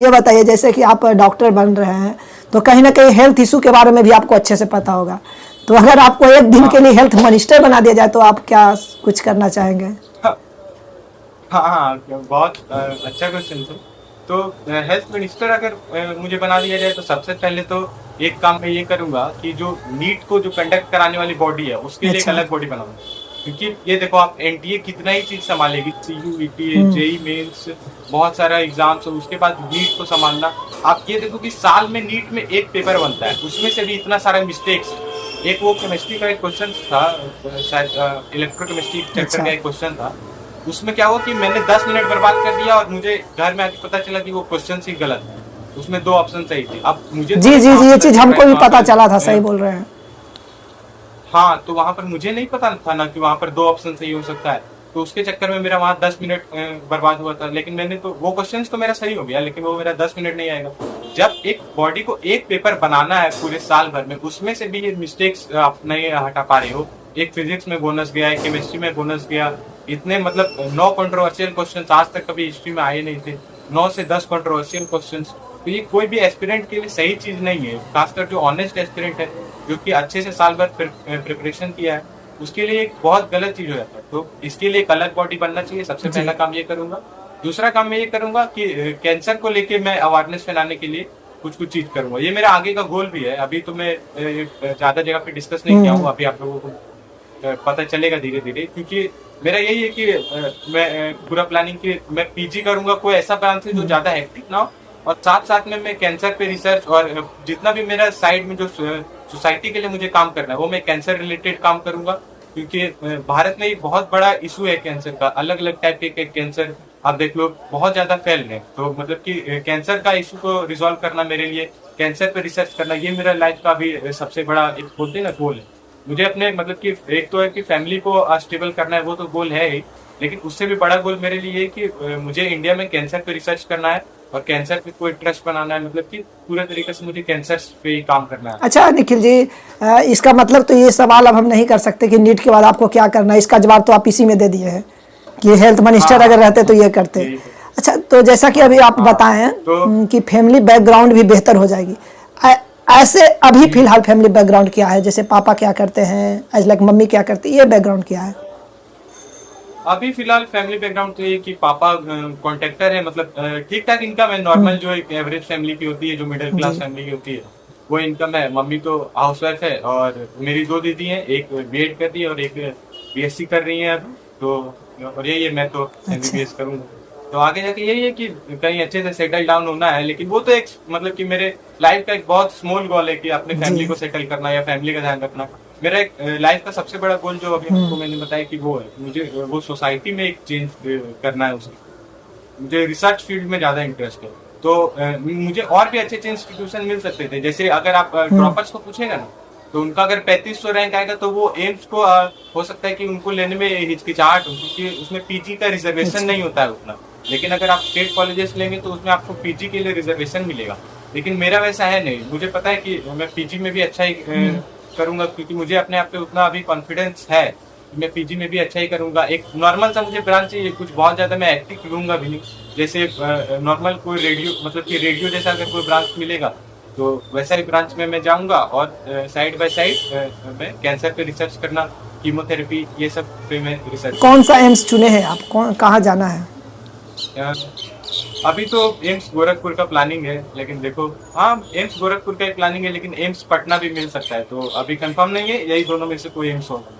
ये बताइए, जैसे कि आप डॉक्टर बन रहे हैं तो कहीं ना कहीं हेल्थ इशू के बारे में भी आपको अच्छे से पता होगा। तो अगर आपको एक दिन हाँ के लिए हेल्थ मिनिस्टर बना दिया जाए तो आप क्या कुछ करना चाहेंगे? हाँ हाँ, बहुत अच्छा क्वेश्चन था। तो हेल्थ मिनिस्टर अगर मुझे बना दिया जाए तो सबसे पहले तो एक काम मैं ये करूंगा कि जो नीट को जो कंडक्ट कराने वाली बॉडी है उसके लिए एक अच्छा। अलग बॉडी बनाऊंगा। क्योंकि ये देखो, आप एनटीए कितना ही चीज संभालेगी, सीयू ईटीए हम्म। जेई मेंस, बहुत सारा एग्जाम्स, उसके बाद नीट को संभालना। आप ये देखो कि साल में नीट में एक पेपर बनता है, उसमें से भी इतना सारा मिस्टेक्स। एक वो केमिस्ट्री का एक क्वेश्चन था, शायद इलेक्ट्रोकेमिस्ट्री चैप्टर अच्छा। का एक क्वेश्चन था। उसमें क्या हुआ कि मैंने 10 मिनट बर्बाद कर दिया और मुझे घर में आके पता चला कि वो क्वेश्चन ही गलत है। उसमें 2 ऑप्शन सही थे। अब मुझे जी थोड़ी जी कहाँ जी, ये पता चीज चल रहा है हमको कि भी वहां पता चला था, सही पर बोल रहे हैं। हाँ, तो वहां पर मुझे नहीं पता था ना कि वहां पर 2 ऑप्शन सही हो सकता है। तो उसके चक्कर में मेरा वहां 10 मिनट बर्बाद हुआ था। लेकिन मैंने तो वो क्वेश्चन तो मेरा सही हो गया, लेकिन वो मेरा 10 मिनट नहीं आएगा। जब एक बॉडी को एक पेपर बनाना है पूरे साल भर में, उसमें से भी ये मिस्टेक्स आप नहीं हटा पा रहे हो। एक फिजिक्स में बोनस गया, एक केमिस्ट्री में बोनस गया। इतने मतलब 9 कंट्रोवर्शियल क्वेश्चन आज तक कभी हिस्ट्री में आए नहीं थे। 9 से 10 कंट्रोवर्शियल क्वेश्चन। तो ये कोई भी एस्पिरेंट के लिए सही चीज नहीं है, खासकर जो ऑनेस्ट एस्पिरेंट है, जो कि अच्छे से साल भर प्रिपरेशन किया है, उसके लिए एक बहुत गलत चीज हो जाता है। तो इसके लिए एक अलग बॉडी बनना चाहिए। सबसे जी। पहला काम ये करूंगा। दूसरा काम मैं ये करूंगा कि कैंसर को लेके मैं अवेयरनेस फैलाने के लिए कुछ कुछ चीज करूंगा। ये मेरा आगे का गोल भी है। अभी तो मैं ज्यादा जगह पे डिस्कस नहीं किया हूँ, अभी आप लोगों को पता चलेगा धीरे धीरे। क्योंकि मेरा यही है कि मैं पूरा प्लानिंग की मैं पीजी करूंगा कोई ऐसा ब्रांच है जो ज्यादा हेक्टिक ना हो, और साथ साथ में मैं कैंसर पे रिसर्च और जितना भी मेरा साइड में जो सोसाइटी के लिए मुझे काम करना है वो मैं कैंसर रिलेटेड काम करूंगा। क्योंकि भारत में एक बहुत बड़ा इशू है कैंसर का। अलग अलग टाइप के कैंसर आप देख लो, बहुत ज्यादा फैल रहे हैं। तो मतलब कि कैंसर का इशू को रिजॉल्व करना मेरे लिए, कैंसर पे रिसर्च करना, ये मेरा लाइफ का भी सबसे बड़ा एक बोलते हैं ना गोल है। मुझे अपने मतलब कि एक तो है कि फैमिली को स्टेबल करना है, वो तो गोल है ही। लेकिन उससे भी बड़ा गोल मेरे लिए है कि मुझे इंडिया में कैंसर पे रिसर्च करना है और कैंसर पे कोई ट्रस्ट बनाना है। मतलब कि पूरे तरीके से मुझे कैंसर पे ही काम करना है। अच्छा निखिल जी, इसका मतलब तो ये सवाल अब हम नहीं कर सकते कि नीट के बाद आपको क्या करना है। इसका जवाब तो आप इसी में दे दिए हैं कि हेल्थ हाँ मिनिस्टर अगर रहते तो हाँ, ये करते। यही है। अच्छा, तो जैसा कि हाँ अभी आप हाँ। बताएं तो कि फैमिली बैकग्राउंड भी बेहतर हो जाएगी। ऐ- ऐसे अभी फिलहाल फैमिली बैकग्राउंड क्या है? जैसे पापा क्या करते हैं, एज लाइक मम्मी क्या करती है, ये बैकग्राउंड क्या है? अभी फिलहाल फैमिली बैकग्राउंड तो ये कि पापा कॉन्ट्रैक्टर है। मतलब ठीक ठाक इनकम है, नॉर्मल जो एक एवरेज फैमिली की होती है, जो मिडिल क्लास जी। फैमिली की होती है, वो इनकम है। मम्मी तो हाउसवाइफ है और मेरी 2 दीदी हैं, एक बीएड कर रही है और एक बीएससी कर रही है अभी। तो और यही है, मैं तो अच्छा। एमबीबीएस करूंगा। तो आगे जाके यही है कि कहीं अच्छे से सेटल डाउन होना है। लेकिन वो तो एक मतलब कि मेरे लाइफ का एक बहुत स्मॉल गोल है कि अपने जी। फैमिली को सेटल करना या फैमिली का ध्यान रखना। मेरा एक लाइफ का सबसे बड़ा गोल जो अभी आपको मैंने बताया कि वो है, मुझे वो सोसाइटी में एक चेंज करना है उसे। मुझे रिसर्च फील्ड में ज्यादा इंटरेस्ट है। तो मुझे और भी अच्छे अच्छे इंस्टीट्यूशन मिल सकते थे। जैसे अगर आप ड्रॉपर्स को पूछेगा ना, तो उनका अगर 3500 रैंक आएगा तो वो एम्स को हो सकता है कि उनको लेने में हिचकिचाहट हो, क्योंकि उसमें पीजी का रिजर्वेशन नहीं होता है उतना। लेकिन अगर आप स्टेट कॉलेजेस लेंगे तो उसमें आपको पीजी के लिए रिजर्वेशन मिलेगा। लेकिन मेरा वैसा है नहीं। मुझे पता है कि मैं पीजी में भी अच्छा ही करूंगा, क्योंकि मुझे अपने आप पे उतना अभी कॉन्फिडेंस है। मैं पीजी में भी अच्छा ही करूंगा। एक नॉर्मल सा मुझे ब्रांच चाहिए, कुछ बहुत ज्यादा मैं एक्टिव लूंगा भी नहीं। जैसे नॉर्मल कोई रेडियो, मतलब कि रेडियो जैसा अगर कोई ब्रांच मिलेगा तो वैसा ही ब्रांच में मैं जाऊंगा। और साइड बाय साइड मैं कैंसर पे रिसर्च करना, कीमोथेरेपी, ये सब पे मैं रिसर्च कौन सा करूंगा। एम्स चुने हैं आप? कौन, कहाँ जाना है? अ, अभी तो एम्स गोरखपुर का प्लानिंग है, लेकिन देखो। हाँ, एम्स गोरखपुर का ही प्लानिंग है, लेकिन एम्स पटना भी मिल सकता है। तो अभी कंफर्म नहीं है, यही दोनों में से कोई एम्स होगा।